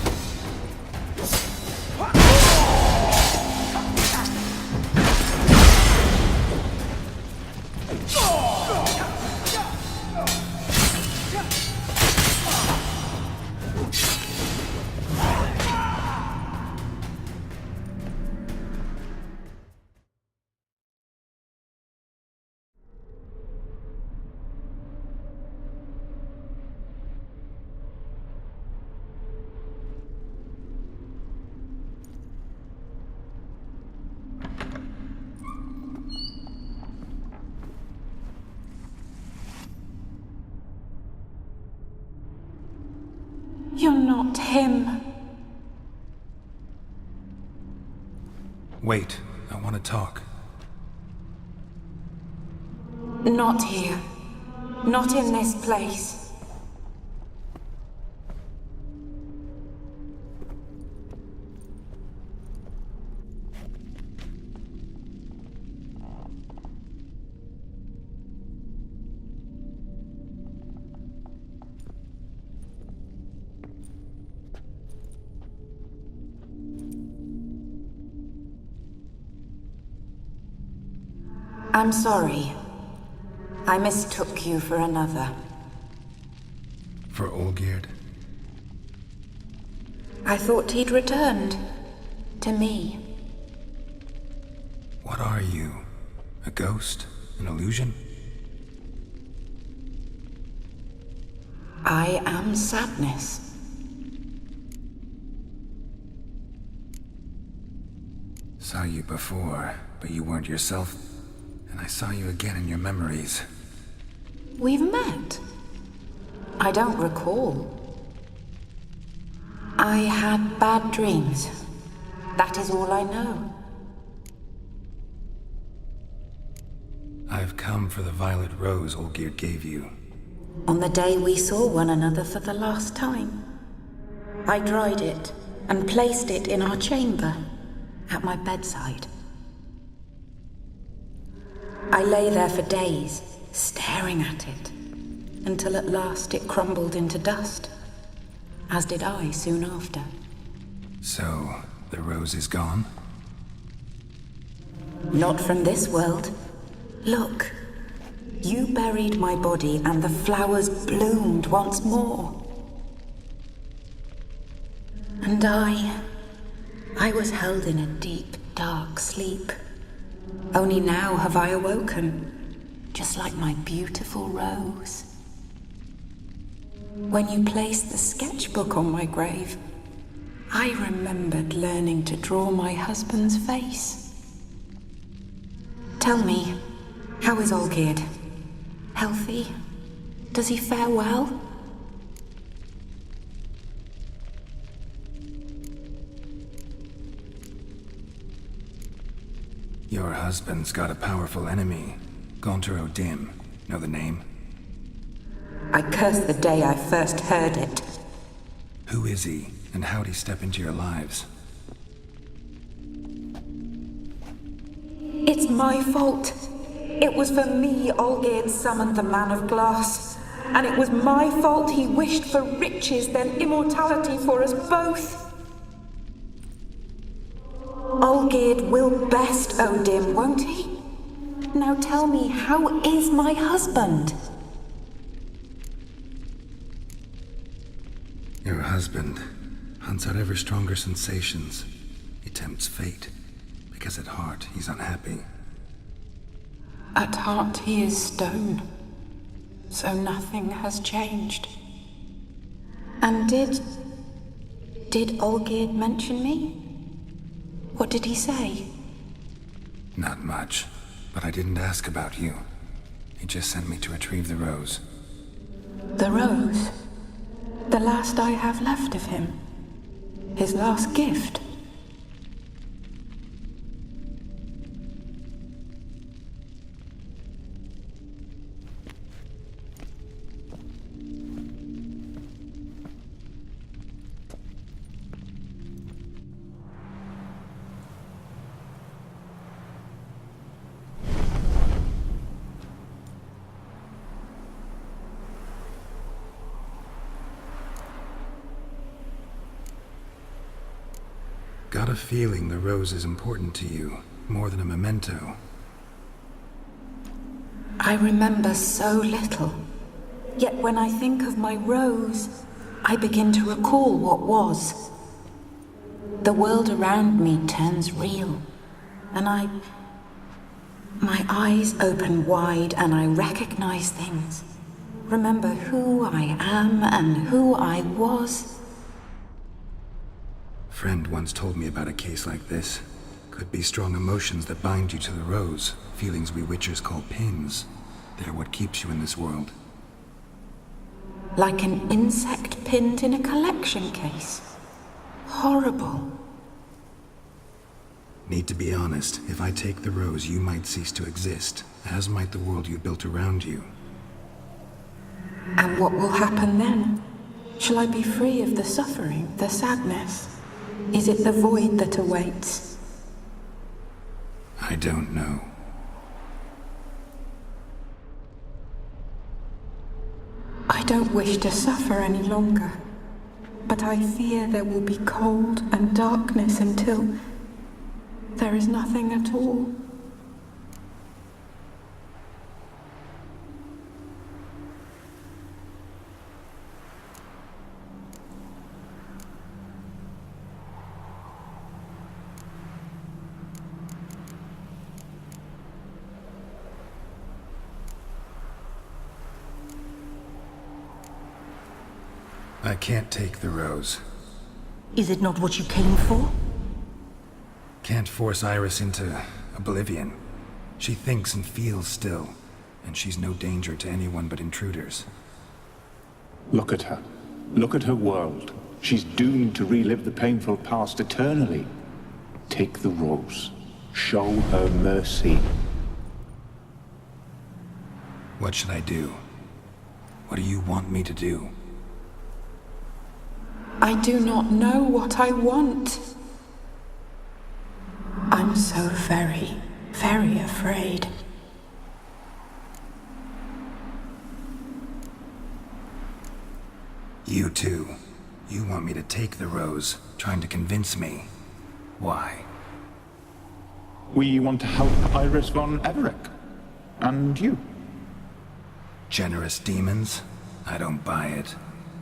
You're not him. Wait, I want to talk. Not here. Not in this place. I'm sorry. I mistook you for another. For Olgierd? I thought he'd returned. To me. What are you? A ghost? An illusion? I am sadness. Saw you before, but you weren't yourself. And I saw you again in your memories. We've met. I don't recall. I had bad dreams. That is all I know. I've come for the violet rose Olgierd gave you. On the day we saw one another for the last time, I dried it and placed it in our chamber, at my bedside. I lay there for days, staring at it, until at last it crumbled into dust, as did I soon after. So, the rose is gone? Not from this world. Look, you buried my body and the flowers bloomed once more. And I was held in a deep, dark sleep. Only now have I awoken, just like my beautiful rose. When you placed the sketchbook on my grave, I remembered learning to draw my husband's face. Tell me, how is Olgierd? Healthy? Does he fare well? Your husband's got a powerful enemy. Gaunter O'Dim. Know the name? I curse the day I first heard it. Who is he, and how'd he step into your lives? It's my fault. It was for me Olgierd summoned the Man of Glass. And it was my fault he wished for riches, then immortality for us both. Olgierd will best O'Dim, won't he? Now tell me, how is my husband? Your husband hunts out ever stronger sensations. He tempts fate, because at heart he's unhappy. At heart he is stone, so nothing has changed. And did Olgierd mention me? What did he say? Not much, but I didn't ask about you. He just sent me to retrieve the rose. The rose? The last I have left of him? His last gift? got a feeling the rose is important to you, more than a memento. I remember so little. Yet when I think of my rose, I begin to recall what was. The world around me turns real, and my eyes open wide and I recognize things. Remember who I am and who I was. Friend once told me about a case like this. Could be strong emotions that bind you to the rose, feelings we witchers call pins. They're what keeps you in this world. Like an insect pinned in a collection case. Horrible. Need to be honest, if I take the rose, you might cease to exist, as might the world you built around you. And what will happen then? Shall I be free of the suffering, the sadness? Is it the void that awaits? I don't know. I don't wish to suffer any longer, but I fear there will be cold and darkness until there is nothing at all. I can't take the rose. Is it not what you came for? Can't force Iris into oblivion. She thinks and feels still, and she's no danger to anyone but intruders. Look at her. Look at her world. She's doomed to relive the painful past eternally. Take the rose. Show her mercy. What should I do? What do you want me to do? I do not know what I want. I'm so very, very afraid. You too. You want me to take the rose, trying to convince me. Why? We want to help Iris von Everec. And you. Generous demons? I don't buy it.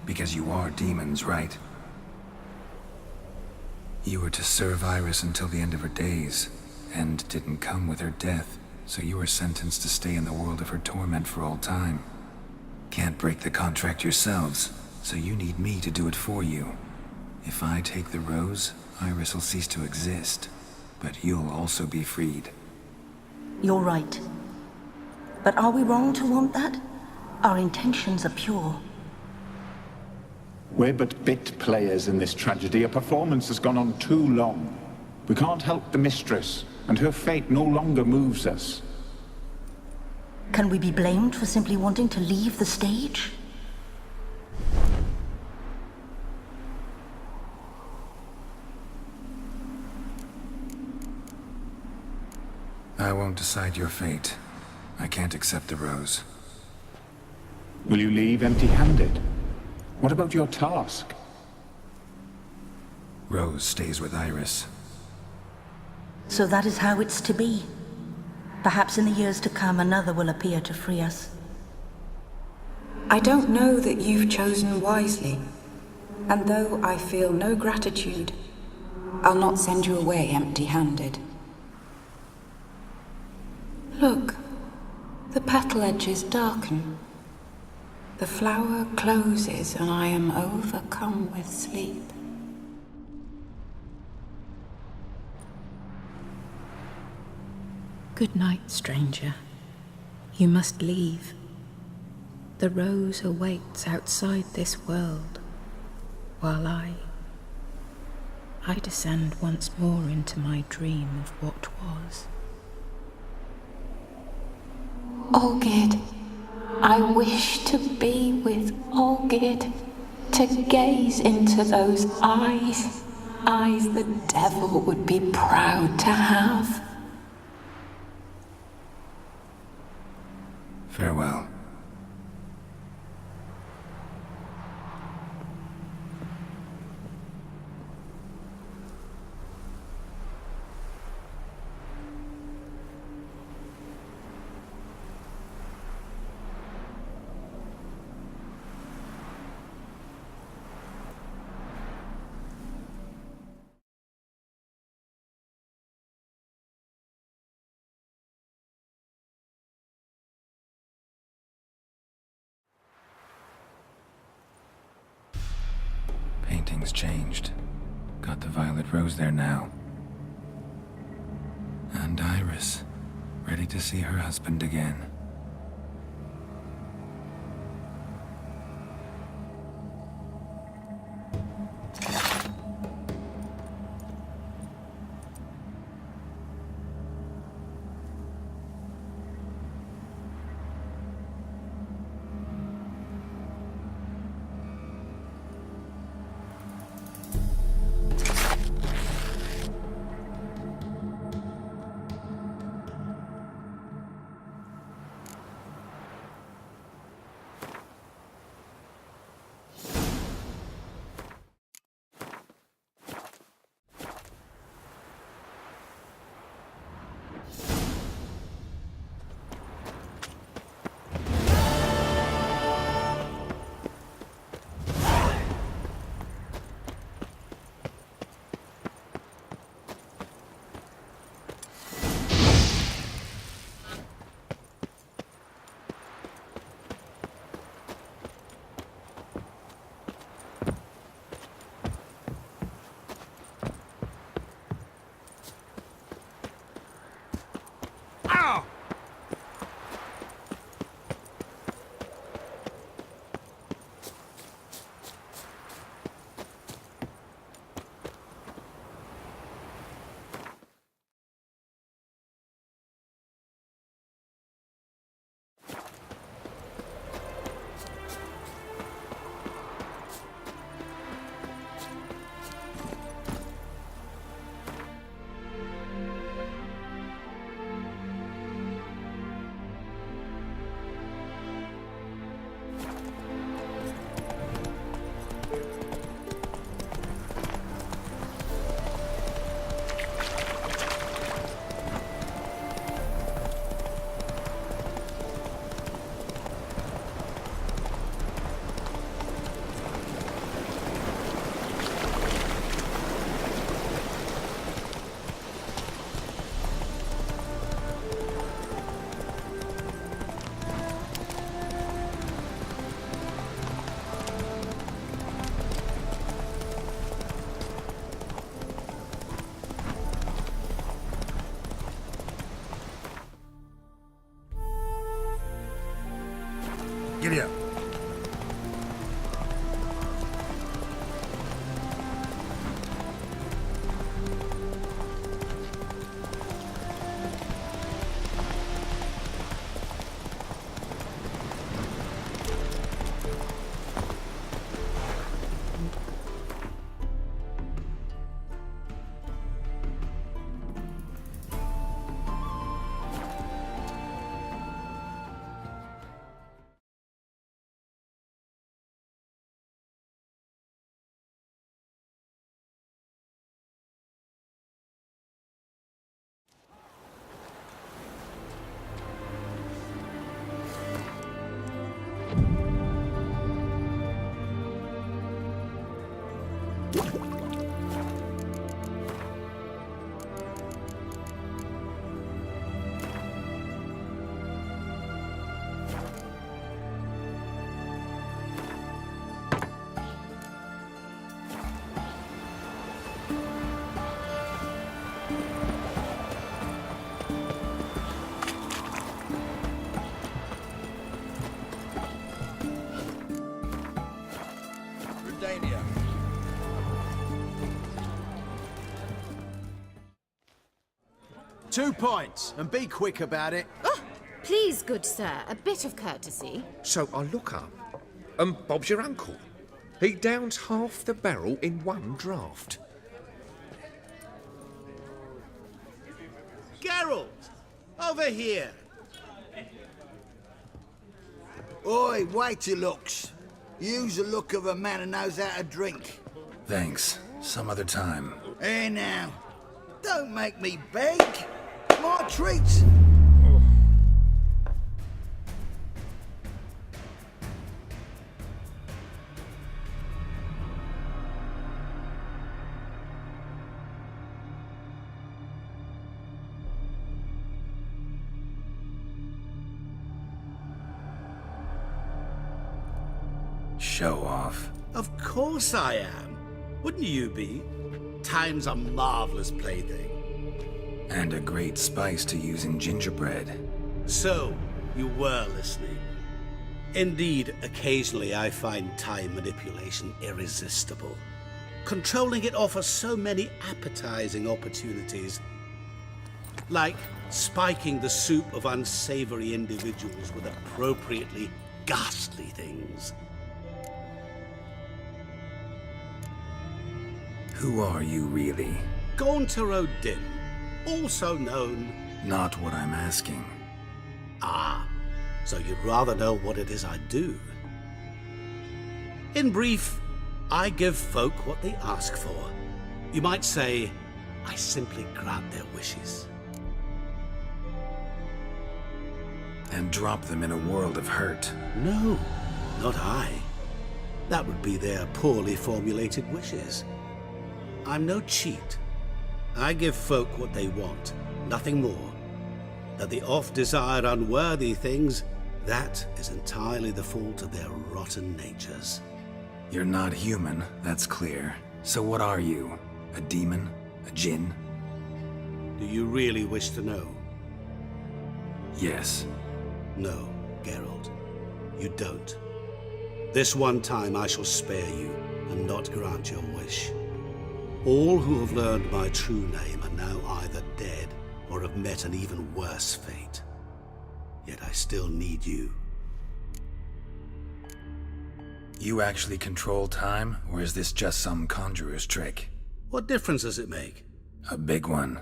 Because you are demons, right? You were to serve Iris until the end of her days, and didn't come with her death, so you were sentenced to stay in the world of her torment for all time. Can't break the contract yourselves, so you need me to do it for you. If I take the rose, Iris will cease to exist, but you'll also be freed. You're right. But are we wrong to want that? Our intentions are pure. We're but bit players in this tragedy. A performance has gone on too long. We can't help the mistress, and her fate no longer moves us. Can we be blamed for simply wanting to leave the stage? I won't decide your fate. I can't accept the rose. Will you leave empty-handed? What about your task? Rose stays with Iris. So that is how it's to be. Perhaps in the years to come another will appear to free us. I don't know that you've chosen wisely, and though I feel no gratitude, I'll not send you away empty-handed. Look, the petal edges darken. The flower closes and I am overcome with sleep. Good night, stranger. You must leave. The rose awaits outside this world, while I descend once more into my dream of what was. Olgid, I wish to be with Olgid, to gaze into those eyes the devil would be proud to have. Farewell. painting's changed. Got the violet rose there now. And Iris, ready to see her husband again. Giddy up. Redania. 2 points, and be quick about it. Oh, please, good sir, a bit of courtesy. So I look up, and Bob's your uncle. He downs half the barrel in one draught. Geralt! Over here! Oi, wait your looks. Use the look of a man who knows how to drink. Thanks. Some other time. Here now. Don't make me beg. My treats. Show off. Of course I am. Wouldn't you be? Time's a marvelous plaything. And a great spice to use in gingerbread. So, you were listening. Indeed, occasionally I find time manipulation irresistible. Controlling it offers so many appetizing opportunities. Like spiking the soup of unsavory individuals with appropriately ghastly things. Who are you, really? Gaunter O'Din, also known... Not what I'm asking. Ah, so you'd rather know what it is I do. In brief, I give folk what they ask for. You might say, I simply grant their wishes. And drop them in a world of hurt. No, not I. That would be their poorly formulated wishes. I'm no cheat. I give folk what they want, nothing more. That they oft desire unworthy things, that is entirely the fault of their rotten natures. You're not human, that's clear. So what are you? A demon? A djinn? Do you really wish to know? Yes. No, Geralt. You don't. This one time I shall spare you, and not grant your wish. All who have learned my true name are now either dead, or have met an even worse fate. Yet I still need you. You actually control time, or is this just some conjurer's trick? What difference does it make? A big one.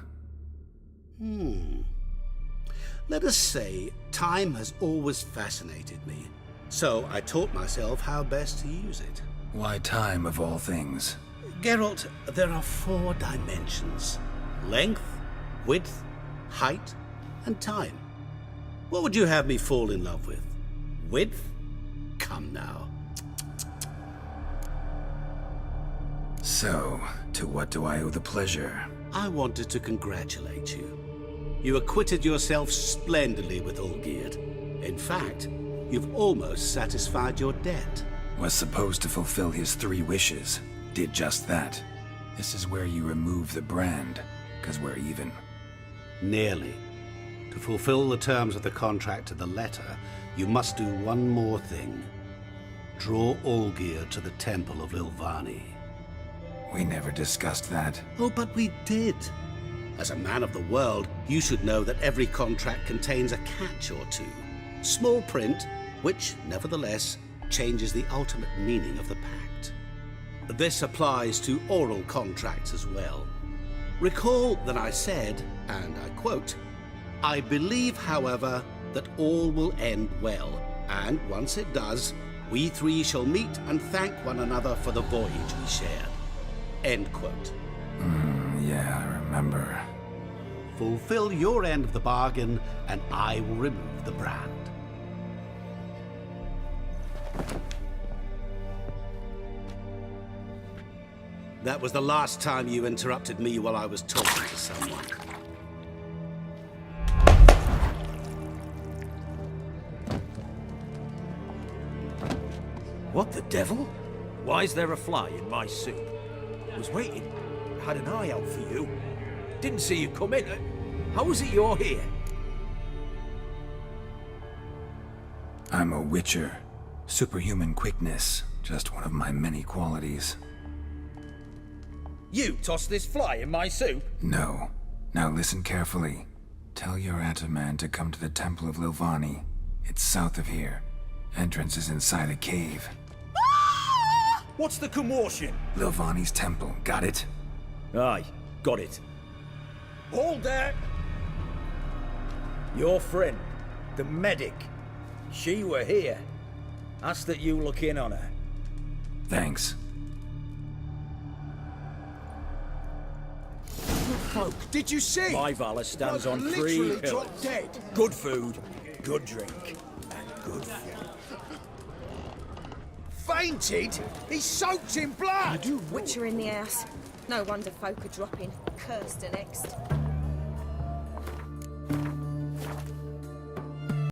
Let us say, time has always fascinated me. So I taught myself how best to use it. Why time, of all things? Geralt, there are 4 dimensions. Length, width, height, and time. What would you have me fall in love with? Width? Come now. So, to what do I owe the pleasure? I wanted to congratulate you. You acquitted yourself splendidly with Olgierd. In fact, you've almost satisfied your debt. Was supposed to fulfill his 3 wishes. Did just that. This is where you remove the brand, 'cause we're even. Nearly. To fulfill the terms of the contract to the letter, you must do one more thing. Draw Olgierd to the Temple of Lilvani. We never discussed that. Oh, but we did. As a man of the world, you should know that every contract contains a catch or two. Small print, which, nevertheless, changes the ultimate meaning of the pact. This applies to oral contracts as well. Recall that I said, and I quote, "I believe, however, that all will end well, and once it does, we 3 shall meet and thank one another for the voyage we shared." End quote. Yeah, I remember. Fulfill your end of the bargain, and I will remove the brand. That was the last time you interrupted me while I was talking to someone. What the devil? Why is there a fly in my soup? I was waiting. I had an eye out for you. Didn't see you come in. How is it you're here? I'm a witcher. Superhuman quickness. Just one of my many qualities. You tossed this fly in my soup? No. Now listen carefully. Tell your Ataman to come to the Temple of Lilvani. It's south of here. Entrance is inside a cave. What's the commotion? Lilvani's temple, got it? Aye, got it. Hold there! Your friend, the medic, she were here. Ask that you look in on her. Thanks. Folk, did you see? My Valor stands on 3 literally pillars. dropped dead. Good food, good drink, and good fuel. Fainted? He's soaked in blood! Witcher in the house. No wonder folk are dropping. Cursed and next.